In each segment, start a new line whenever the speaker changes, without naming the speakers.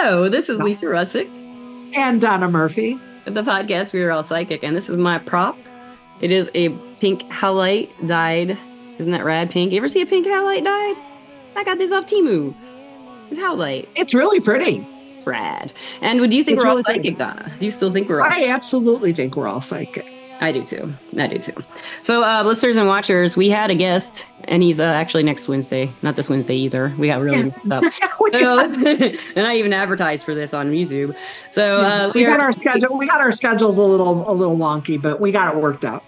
Hello, this is Lisa Rusczyk
And Donna Murphy.
with the podcast We Are All Psychic, and this is my prop. It is a pink halite dyed. Isn't that rad pink? You ever see a pink halite dyed? I got this off Temu. It's halite.
It's really pretty.
Rad. And would you think
It's
we're all
really
psychic,
pretty.
Donna? Do you still think we're all
I absolutely think we're all psychic.
I do too. So, listeners and watchers, we had a guest, and he's actually next Wednesday. Not this Wednesday either. We got really messed up. So, and I even advertised for this on YouTube. So
we got our schedule. We got our schedules a little wonky, but we got it worked out.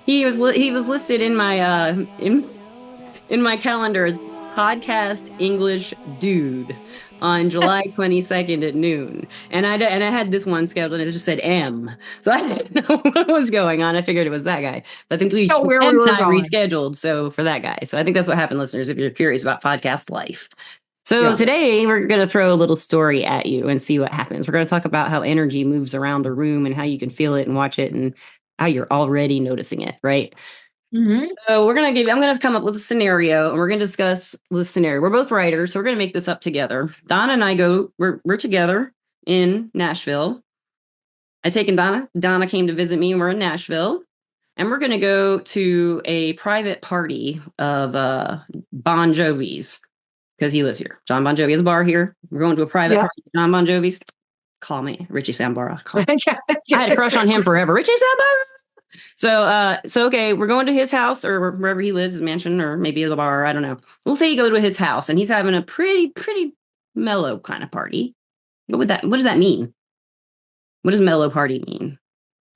He was listed in my in my calendar as podcast English dude on July 22nd at noon, and I had this one scheduled, and it just said M, so I didn't know what was going on. I figured it was that guy, but I think we rescheduled so for that guy. So I think that's what happened, listeners. If you're curious about podcast life. So today we're going to throw a little story at you and see what happens. We're going to talk about how energy moves around a room and how you can feel it and watch it and how you're already noticing it, right?
Mm-hmm.
So I'm going to come up with a scenario, and we're going to discuss the scenario. We're both writers, so we're going to make this up together. Donna and I we're together in Nashville. I taken Donna. Donna came to visit me, and we're in Nashville. And we're going to go to a private party of Bon Jovi's, because he lives here. John Bon Jovi has a bar here. We're going to a private party of John Bon Jovi's. Call me, Richie Sambora. I had a crush on him forever. Richie Sambora. So okay, we're going to his house or wherever he lives, his mansion, or maybe the bar. I don't know. We'll say you go to his house, and he's having a pretty mellow kind of party. What does that mean? What does mellow party mean?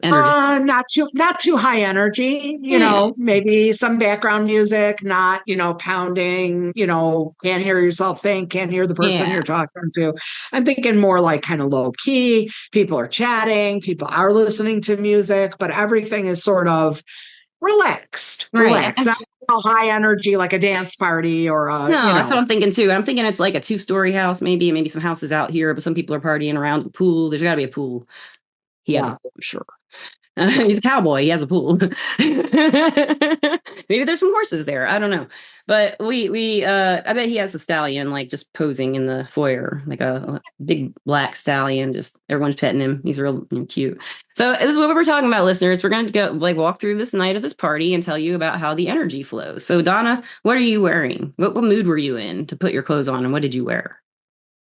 Energy. Not too high energy, you know, maybe some background music, not, pounding, can't hear yourself think, can't hear the person you're talking to. I'm thinking more like kind of low key. People are chatting, people are listening to music, but everything is sort of relaxed. Not high energy like a dance party or
that's what I'm thinking too. I'm thinking it's like a 2-story house, maybe some houses out here, but some people are partying around the pool. There's got to be a pool. He has a pool, sure. He's a cowboy. He has a pool. Maybe there's some horses there. I don't know. But I bet he has a stallion, like just posing in the foyer, like a big black stallion. Just everyone's petting him. He's real cute. So this is what we're talking about, listeners. We're going to go walk through this night of this party and tell you about how the energy flows. So Donna, what are you wearing? What mood were you in to put your clothes on, and what did you wear?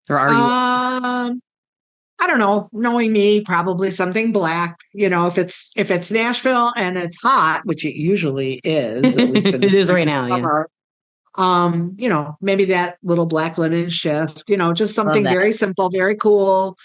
Or are you?
I don't know, knowing me, probably something black, if it's Nashville and it's hot, which it usually is, at least
it is right now.
Summer, maybe that little black linen shift, just something very simple, very cool,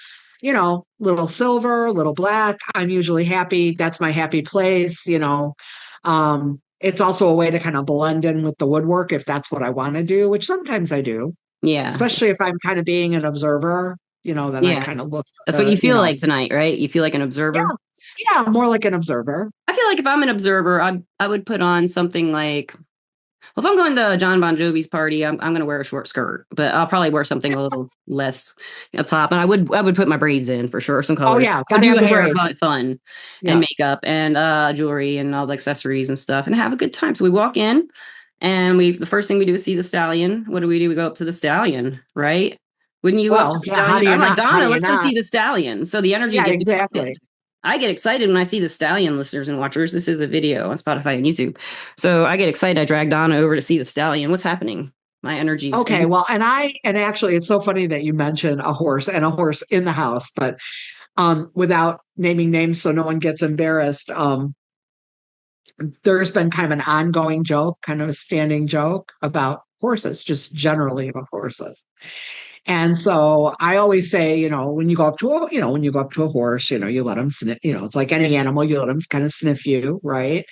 little silver, little black. I'm usually happy. That's my happy place. It's also a way to kind of blend in with the woodwork if that's what I want to do, which sometimes I do.
Yeah.
Especially if I'm kind of being an observer. I kind of look.
That's what you feel like tonight, right? You feel like an observer?
Yeah, more like an observer.
I feel like if I'm an observer, I would put on something like, well, if I'm going to John Bon Jovi's party, I'm going to wear a short skirt, but I'll probably wear something a little less up top. And I would put my braids in for sure, some color.
Oh yeah,
gotta do hair, fun, and makeup and jewelry and all the accessories and stuff, and have a good time. So we walk in, and the first thing we do is see the stallion. What do? We go up to the stallion, right? Wouldn't you?
Well,
I'm like, Donna, let's go see the stallion. So the energy gets
exactly.
Affected. I get excited when I see the stallion, listeners and watchers. This is a video on Spotify and YouTube. So I get excited. I drag Donna over to see the stallion. What's happening? My energy's
okay. Well, and actually, it's so funny that you mentioned a horse in the house, but without naming names so no one gets embarrassed. There's been kind of an ongoing joke, kind of a standing joke about horses, just generally about horses. And so I always say, when you go up to a horse, you let them sniff, it's like any animal, you let them kind of sniff you, right?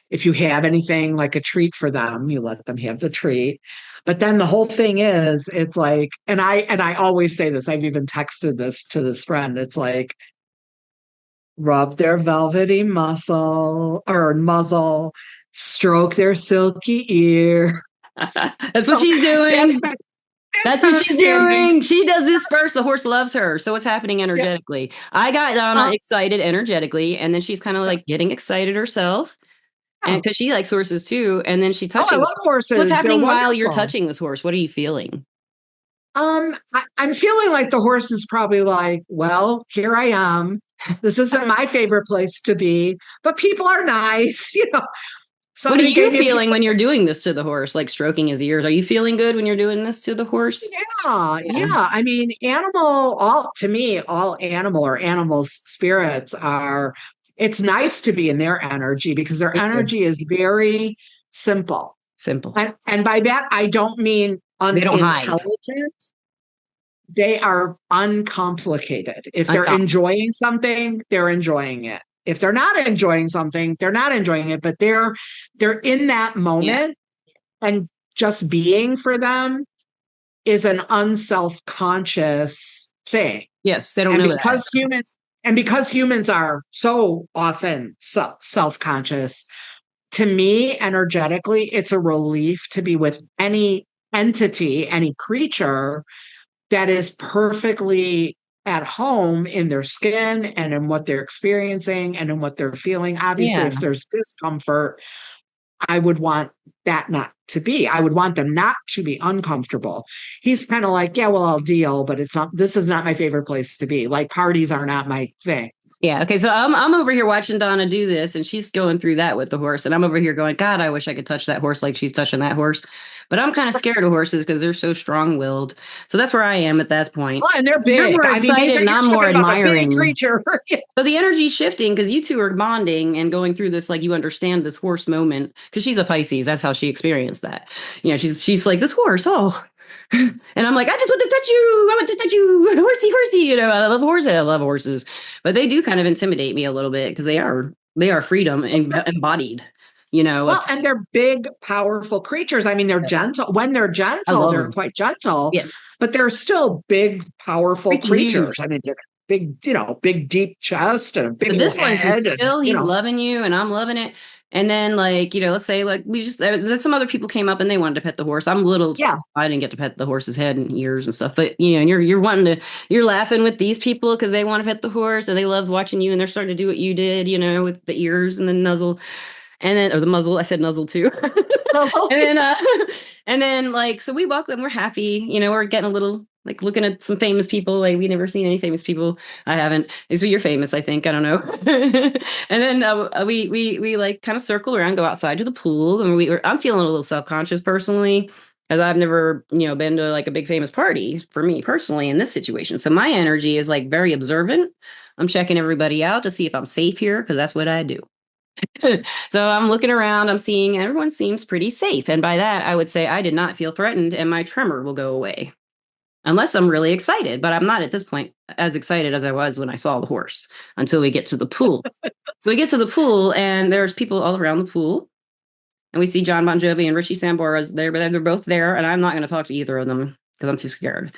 If you have anything like a treat for them, you let them have the treat. But then the whole thing is, it's like, and I always say this, I've even texted this to this friend. It's like, rub their velvety muzzle, stroke their silky ear.
That's what she's doing. That's what she's doing. She does this first. The horse loves her. So what's happening energetically? Yeah. I got Donna excited energetically, and then she's kind of like getting excited herself. And because she likes horses too. And then she touches.
I love horses.
What's happening while you're touching this horse? What are you feeling?
I'm feeling like the horse is probably like, well, here I am. This isn't my favorite place to be, but people are nice.
What are
Somebody
you
gave me a piece.
feeling when you're doing this to the horse, like stroking his ears? Are you feeling good when you're doing this to the horse?
Yeah,
Yeah.
yeah. I mean, all to me, all animal or animals' spirits are, it's nice to be in their energy because their
Me too.
energy is very simple.
Simple.
And by that, I don't mean
They don't hide.
unintelligent. They are uncomplicated. If they're
Uncom-
enjoying something, they're enjoying it. If they're not enjoying something, they're not enjoying it, but they're in that
yeah.
moment, and just being for them is an unself-conscious thing.
Yes, they don't
And
know that.
because humans are so often self-conscious, to me, energetically, it's a relief to be with any entity, any creature that is perfectly at home in their skin and in what they're experiencing and in what they're feeling. Obviously,
Yeah.
if there's discomfort, I would want that not to be. I would want them not to be uncomfortable. He's kind of like, yeah, well, I'll deal, but this is not my favorite place to be. Like, parties are not my thing.
Yeah. Okay. So I'm over here watching Donna do this, and she's going through that with the horse, and I'm over here going, God, I wish I could touch that horse like she's touching that horse. But I'm kind of scared of horses because they're so strong-willed. So that's where I am at that point.
Oh, and they're
You're
big.
more
I mean,
excited, and
you're
I'm more
talking about a big
admiring.
creature.
So the energy's shifting because you two are bonding and going through this, like you understand this horse moment because she's a Pisces. That's how she experienced that. She's like this horse. Oh, and I'm like, I just want to touch you. I want to touch you, horsey, horsey. I love horses. I love horses, but they do kind of intimidate me a little bit because they are freedom embodied.
Well, and they're big, powerful creatures. I mean, they're gentle. When they're
I
gentle,
love
they're
them.
quite gentle,
Yes,
but they're still big, powerful
freaking
creatures.
huge.
I mean, they're big, big, deep chest and a big
But
old
this one's just
head. And,
chill. He's loving you, and I'm loving it. And then, like, let's say, like, then some other people came up and they wanted to pet the horse. I'm a little,
yeah.
I didn't get to pet the horse's head and ears and stuff. But, and you're wanting to, you're laughing with these people because they want to pet the horse and they love watching you and they're starting to do what you did, with the ears and the nuzzle. And then, or the muzzle, I said nuzzle too. and then, and then like, so we walk and we're happy, we're getting a little, like looking at some famous people. Like we never seen any famous people. I haven't. So you're famous, I think. I don't know. And then we like kind of circle around, go outside to the pool, and I'm feeling a little self-conscious personally, as I've never, been to like a big famous party for me personally in this situation. So my energy is like very observant. I'm checking everybody out to see if I'm safe here because that's what I do. So I'm looking around, I'm seeing everyone seems pretty safe. And by that, I would say I did not feel threatened and my tremor will go away. Unless I'm really excited, but I'm not at this point as excited as I was when I saw the horse until we get to the pool. So we get to the pool and there's people all around the pool. And we see John Bon Jovi and Richie Sambora's there, but they're both there. And I'm not going to talk to either of them because I'm too scared.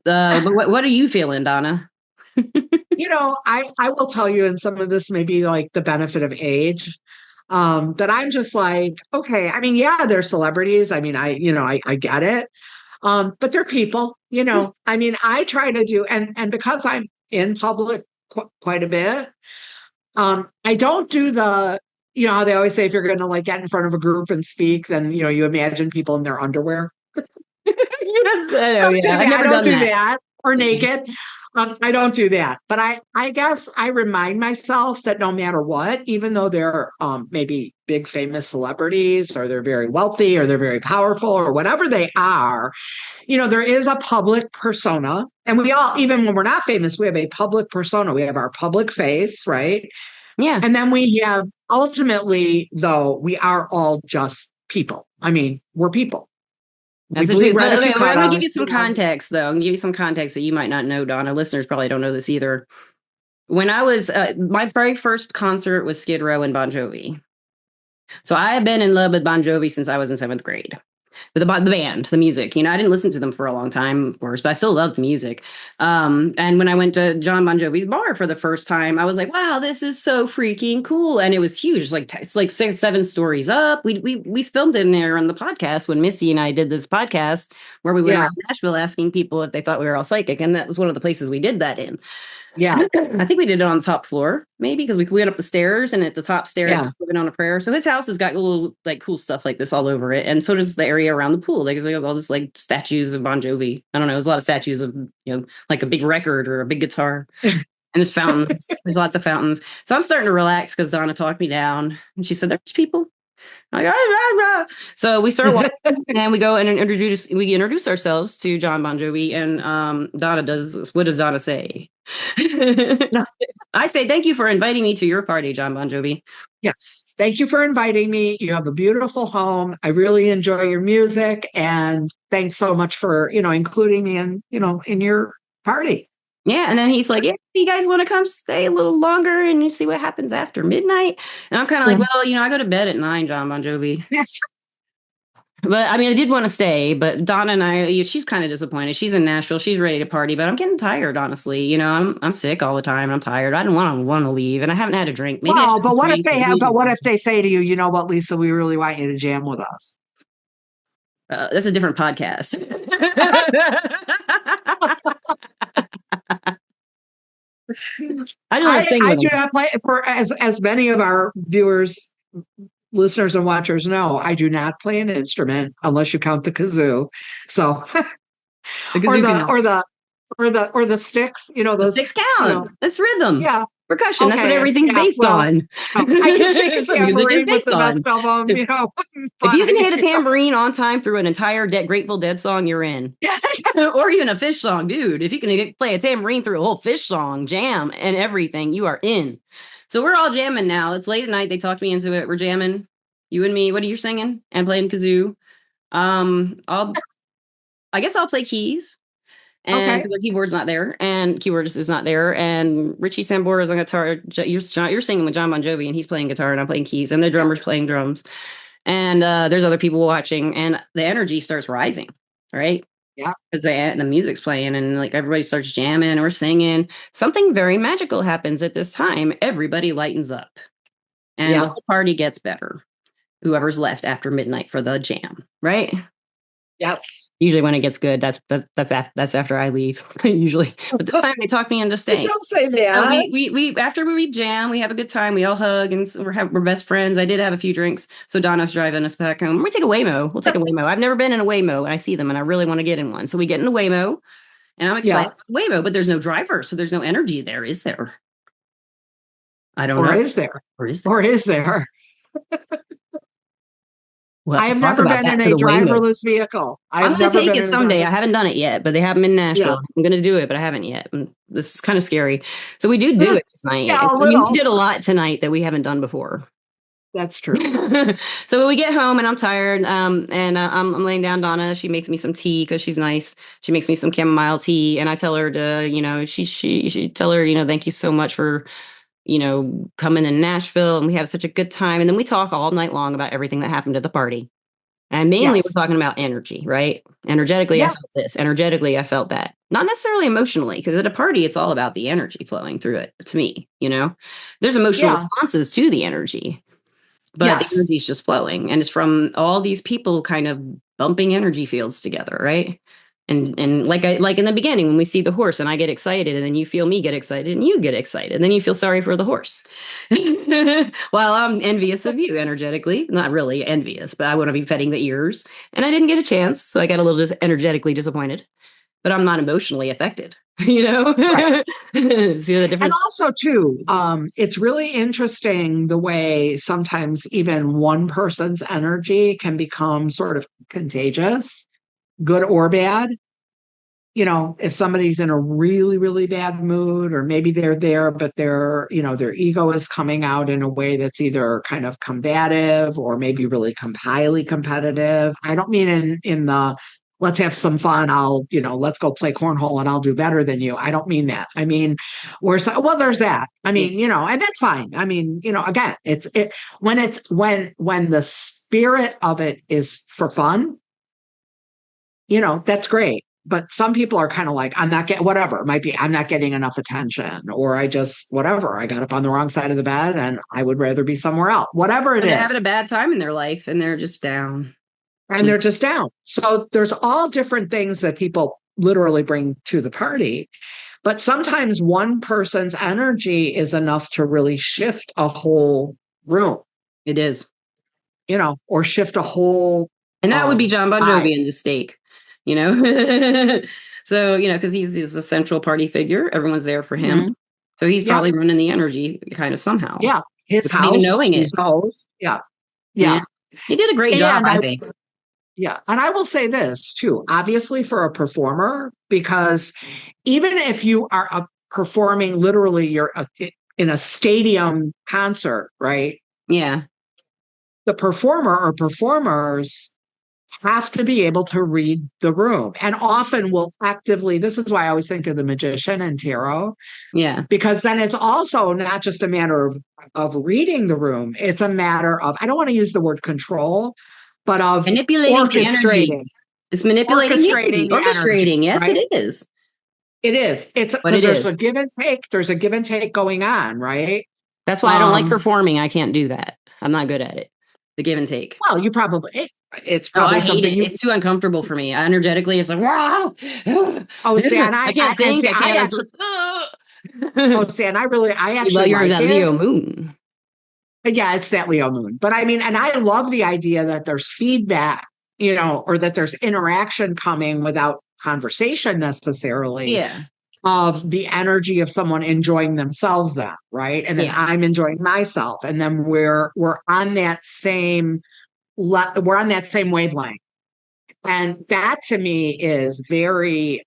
But what are you feeling, Donna?
I will tell you, and some of this may be like the benefit of age, that I'm just like, okay, I mean, yeah, they're celebrities. I mean, I get it. But they're people, I mean, I try to do, and because I'm in public quite a bit, I don't do how they always say, if you're going to like get in front of a group and speak, then, you imagine people in their underwear.
Yes, I know.
Don't do
Yeah, I've
that. I
never
don't
done
do
that.
that. Or
Yeah.
naked. I don't do that. But I guess I remind myself that no matter what, even though they're maybe big famous celebrities or they're very wealthy or they're very powerful or whatever they are, there is a public persona. And we all, even when we're not famous, we have a public persona. We have our public face, right?
Yeah.
And then we have, ultimately, though, we are all just people. I mean, we're people. We
That's the
bleed
truth.
red
But
if
okay,
you
I'm
cut
going to give you
us,
some context, though. I'm going to give you some context that you might not know, Donna. Listeners probably don't know this either. When I was, my very first concert was Skid Row and Bon Jovi. So I have been in love with Bon Jovi since I was in seventh grade. With the band, the music. I didn't listen to them for a long time, of course, but I still loved the music. And when I went to John Bon Jovi's bar for the first time, I was like, "Wow, this is so freaking cool!" And it was huge. It's like 6, 7 stories up. We filmed it in there on the podcast when Misty and I did this podcast where we went
yeah.
around Nashville asking people if they thought we were all psychic, and that was one of the places we did that in.
Yeah.
I think we did it on the top floor, maybe because we went up the stairs, and at the top stairs,
Yeah.
living on a prayer. So his house has got little like cool stuff like this all over it, and so does the area around the pool. Like, there's all this like statues of Bon Jovi. I don't know. There's a lot of statues of like a big record or a big guitar, and there's fountains. There's lots of fountains. So I'm starting to relax because Donna talked me down, and she said, "There's people." Like, "Ah, rah, rah." So we start walking, and we go and introduce ourselves to John Bon Jovi, and Donna does, what does Donna say? I say, "Thank you for inviting me to your party, John Bon Jovi."
Yes. Thank you for inviting me. You have a beautiful home. I really enjoy your music. And thanks so much for, including me in your party.
Yeah, and then he's like, "Yeah, you guys want to come stay a little longer and you see what happens after midnight?" And I'm kind of like, "Well, I go to bed at 9, John Bon Jovi."
Yes.
But I mean, I did want to stay, but Donna and I, she's kind of disappointed. She's in Nashville. She's ready to party, but I'm getting tired, honestly. I'm sick all the time. I'm tired. I don't want to leave, and I haven't had a drink. Maybe I
Well,
should
but what if
drink.
they say to you, you know what, Lisa, we really want you to jam with us.
That's a different podcast. I don't want to sing
I
with
do
them.
not play for as many of our viewers, listeners, and watchers know. I do not play an instrument unless you count the kazoo. So,
The
or
kazoo
the or
counts.
the or the sticks.
The
Those.
sticks count. That's rhythm.
Yeah.
Percussion. That's what
Okay.
everything's
Yeah.
based
Well,
on.
I can shake a
That's what music is
tambourine with
based
the
on.
best of them.
If you can hit a
Fine.
tambourine on time through an entire Grateful Dead song, you're in. Or even a Fish song, dude. If you can play a tambourine through a whole Fish song, jam and everything, you are in. So we're all jamming now. It's late at night. They talked me into it. We're jamming. You and me. What are you singing? And playing kazoo. I guess I'll play keys. And
Okay.
because the keyboard's not there, and keyboardist is not there, and Richie Sambora is on guitar. You're singing with John Bon Jovi, and he's playing guitar, and I'm playing keys, and the drummer's playing drums, and there's other people watching, and the energy starts rising, right?
Yeah.
Because the music's playing, and like everybody starts jamming or singing. Something very magical happens at this time. Everybody lightens up, and the whole party gets better. Whoever's left after midnight for the jam, right?
Yes.
Usually when it gets good, that's after I leave, usually. But this time they talked me into staying.
Don't say that.
So we after we jam, we have a good time. We all hug, and we're best friends. I did have a few drinks, so Donna's driving us back home. We take a Waymo. We'll take a Waymo. I've never been in a Waymo, and I see them, and I really want to get in one. So we get in a Waymo, and I'm excited about the Waymo, but there's no driver, so there's no energy there, is there? I don't know.
Or is there?
Or is there?
Or is there?
Well,
I have never been in a driverless vehicle.
I'm going to take it someday. I haven't done it yet, but they have them in Nashville.
Yeah.
I'm going to do it, but I haven't yet. And this is kind of scary. So we do it this night.
Yeah,
we did a lot tonight that we haven't done before.
That's true.
So when we get home and I'm tired, and I'm laying down, Donna, she makes me some tea because she's nice. She makes me some chamomile tea, and I tell her to, she tell her, thank you so much for, coming in Nashville, and we have such a good time. And then we talk all night long about everything that happened at the party. And mainly we're talking about energy, right? Energetically, I felt this. Energetically, I felt that. Not necessarily emotionally, because at a party, it's all about the energy flowing through it, to me, There's emotional responses to the energy, but the energy is just flowing. And it's from all these people kind of bumping energy fields together, right? And like in the beginning, when we see the horse and I get excited, and then you feel me get excited and you get excited, and then you feel sorry for the horse. While I'm envious of you energetically, not really envious, but I want to be petting the ears, and I didn't get a chance. So I got a little energetically disappointed, but I'm not emotionally affected, Right. See the difference?
And also too, it's really interesting the way sometimes even one person's energy can become sort of contagious, good or bad. If somebody's in a really, really bad mood, or maybe they're there, but their ego is coming out in a way that's either kind of combative or maybe really highly competitive. I don't mean in the let's have some fun. Let's go play cornhole and I'll do better than you. I don't mean that. I mean, there's that. I mean, and that's fine. I mean, again, when the spirit of it is for fun, that's great. But some people are kind of like, I'm not getting whatever. It might be, I'm not getting enough attention, or I just, whatever. I got up on the wrong side of the bed and I would rather be somewhere else. Whatever it is.
They're having a bad time in their life and they're just down.
And they're just down. So there's all different things that people literally bring to the party. But sometimes one person's energy is enough to really shift a whole room,
It is.
or shift a whole
And that would be John Bon
vibe.
Jovi in the stake, So, because he's a central party figure. Everyone's there for him.
Mhm.
So he's
Yeah.
probably running the energy kind of somehow
Yeah. His
without even
house,
knowing
he's
it.
the host. Yeah.
Yeah.
Yeah.
He did a great job,
And
I
I
think.
Yeah. And I will say this too, obviously for a performer, because even if you are performing literally, in a stadium concert, right?
Yeah.
The performer or performers have to be able to read the room and often will actively. This is why I always think of the magician and tarot,
Yeah.
because then it's also not just a matter of reading the room. It's a matter of, I don't want to use the word control, but of
Manipulating the energy.
orchestrating
It's manipulating the
orchestrating
energy.
the energy,
Orchestrating. Yes,
right?
it is.
It is. It's
But
because
it is.
there's a give and take going on, right?
That's why I don't like
Um,
performing. I can't do that. I'm not good at it. The give and take.
well, it's
Oh, I
probably
hate
something
it.
you.
It's too uncomfortable for me. Energetically, it's like, wow.
Oh, see, and
I can't think. I
I
can't. It's
actually.
like,
Oh, see, and I actually
you're
like
that
it.
Leo moon.
Yeah, it's that Leo moon. But I mean, and I love the idea that there's feedback, or that there's interaction coming without conversation necessarily,
Yeah.
of the energy of someone enjoying themselves then, right? And then
Yeah.
I'm enjoying myself. And then we're on that same wavelength. And that to me is very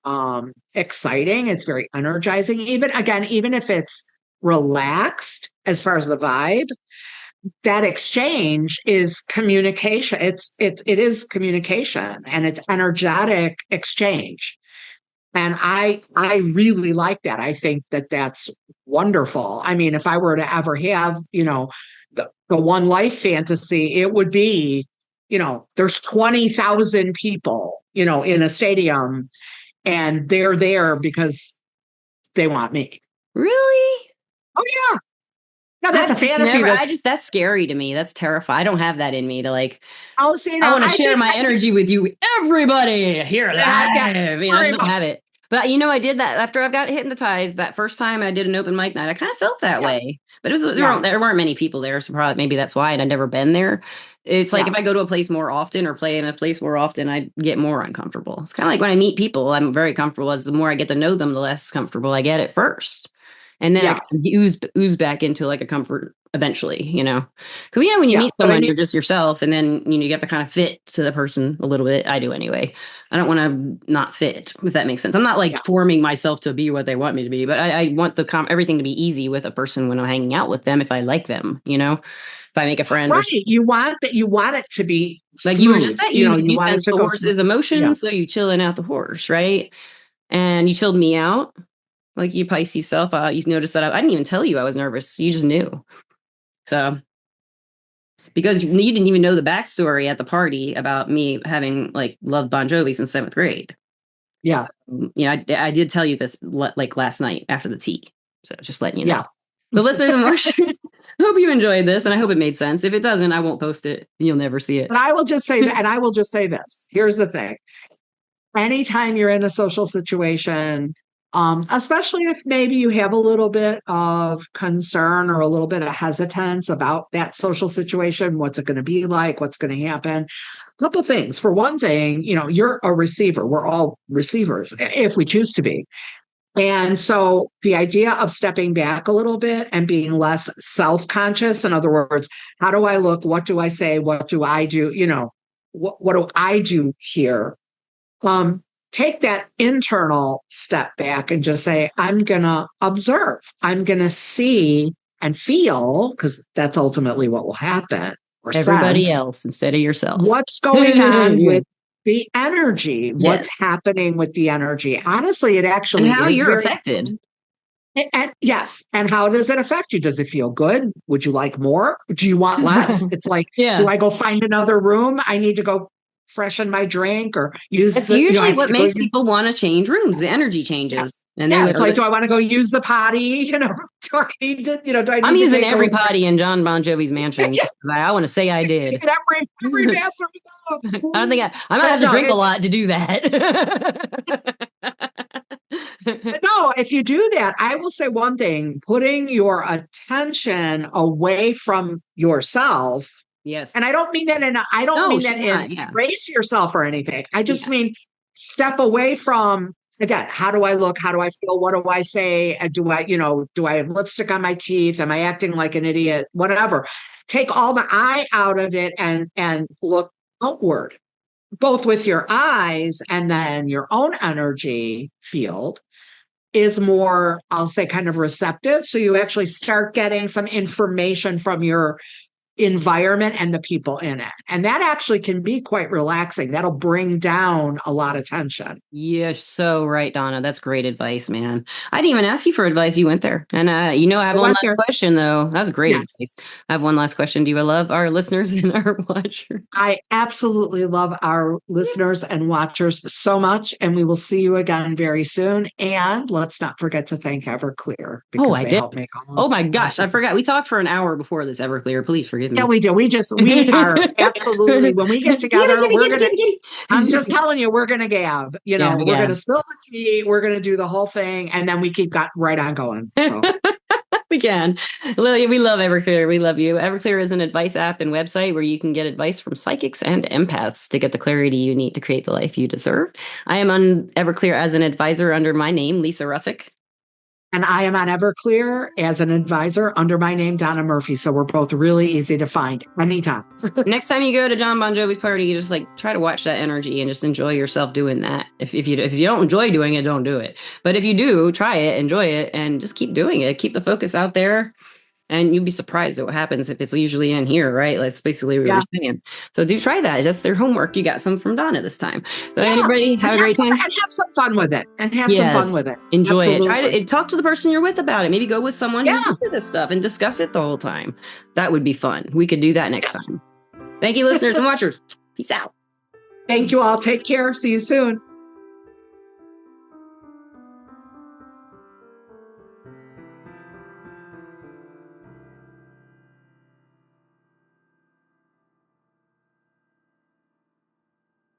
exciting. It's very energizing. Even if it's relaxed as far as the vibe, that exchange is communication. It is communication, and it's energetic exchange. And I really like that. I think that that's wonderful. I mean, if I were to ever have, the one life fantasy, it would be, there's 20,000 people, in a stadium, and they're there because they want me.
Really?
Oh yeah. No, that's a
I've
fantasy.
never, that's scary to me. That's terrifying. I don't have that in me to like,
Oh, see
I
now,
want to share my energy with you, everybody here
yeah,
live. I
very
just don't
much.
have it. But I did that after I got hypnotized. That first time I did an open mic night, I kind of felt that
Yeah,
way. But
yeah,
there weren't many people there, so probably maybe that's why. And I'd never been there. It's like
yeah.
if I go to a place more often or play in a place more often, I get more uncomfortable. It's kind of like when I meet people, I'm very comfortable. As the more I get to know them, the less comfortable I get at first. And then I
Yeah,
kind of ooze back into like a comfort eventually, because when you
yeah.
meet
But I
someone,
mean,
you're just yourself, and then you have to kind of fit to the person a little bit. I do anyway. I don't want to not fit, if that makes sense. I'm not like
yeah.
forming myself to be what they want me to be, but I want everything to be easy with a person when I'm hanging out with them. If I like them, if I make a friend or
Right. You want it to be
like you were just
smooth.
saying,
You
you
want it
sense
to
the
go smooth.
horse's
Yeah.
emotions, so you chilling out the horse, right? And you chilled me out, like you Pisces self. You noticed that I didn't even tell you I was nervous. You just knew. So because you didn't even know the backstory at the party about me having like loved Bon Jovi since seventh grade. So,
Yeah.
I did tell you this like last night after the tea. So just letting you know.
Yeah.
The listeners and watchers, hope you enjoyed this, and I hope it made sense. If it doesn't, I won't post it. You'll never see it.
But I will just say that, and I will just say this. Here's the thing. Anytime you're in a social situation, especially if maybe you have a little bit of concern or a little bit of hesitance about that social situation, what's it going to be like, what's going to happen? A couple things. For one thing, you're a receiver. We're all receivers if we choose to be. And so the idea of stepping back a little bit and being less self-conscious, in other words, how do I look? What do I say? What do I do? What do I do here? Take that internal step back and just say, I'm going to observe. I'm going to see and feel, because that's ultimately what will happen, or
Everybody
sense
else instead of yourself.
what's going on with the energy,
Yes.
what's happening with the energy. Honestly, it
And
actually
how
is
you're
very.
affected.
And yes. And how does it affect you? Does it feel good? Would you like more? Do you want less? It's like, do
Yeah.
I go find another room? I need to go freshen my drink or use
That's
the, I
usually
need
what
to go
makes
use.
people want to change rooms. The energy
Yeah.
changes. And
Yeah.
they
It's
are
like, do I want to go use the potty? Do I
I'm
need to
using
take a
every
look at
potty in John Bon Jovi's mansion
yeah,
just 'cause I want to say I did.
every bathroom?
I don't think I might
Yeah,
have to
no,
drink a lot to do that.
But no, if you do that, I will say one thing, putting your attention away from yourself. And
Yes.
I don't mean that I don't
No,
mean that
she's
in
not. Yeah.
erase yourself or anything. I just
Yeah.
mean step away from, again, how do I look? How do I feel? What do I say? Do I have lipstick on my teeth? Am I acting like an idiot? Whatever. Take all the eye out of it and look outward, both with your eyes and then your own energy field is more, I'll say, kind of receptive. So you actually start getting some information from your environment and the people in it. And that actually can be quite relaxing. That'll bring down a lot of tension.
You're so right, Donna. That's great advice, man. I didn't even ask you for advice. You went there. And I have
I
one
went
last
there.
question though. That was great
Yes.
advice. I have one last question. Do you love our listeners and our watchers?
I absolutely love our listeners and watchers so much. And we will see you again very soon. And let's not forget to thank Everclear
Oh,
because
I
they
did.
help make all
Oh
of
my
this.
gosh, I forgot. We talked for an hour before this Everclear. Please forgive
Yeah,
me.
we do. We are absolutely, when we get together, we're going to, I'm just
Gimme.
telling you, we're going to gab,
Yeah,
we're going
yeah.
to spill the tea. We're going to do the whole thing. And then we keep got right on going. So
We can. Lily, we love Everclear. We love you. Everclear is an advice app and website where you can get advice from psychics and empaths to get the clarity you need to create the life you deserve. I am on Everclear as an advisor under my name, Lisa Rusczyk.
and I am on Everclear as an advisor under my name, Donna Murphy. So we're both really easy to find anytime.
Next time you go to John Bon Jovi's party, you just try to watch that energy and just enjoy yourself doing that. If you don't enjoy doing it, don't do it. But if you do, try it, enjoy it, and just keep doing it. Keep the focus out there. And you'd be surprised at what happens if it's usually in here, right? That's basically what
Yeah.
we're saying. So do try that. That's their homework. You got some from Donna this time. So
Yeah.
anybody
And
have a great time?
have some fun with it. And have some fun with
Yes.
it.
Enjoy it. Try
Absolutely.
to talk to the person you're with about it. Maybe go with someone who's
Yeah.
into this stuff and discuss it the whole time. That would be fun. We could do that next
Yes.
time. Thank you, listeners and watchers. Peace out.
Thank you all. Take care. See you soon.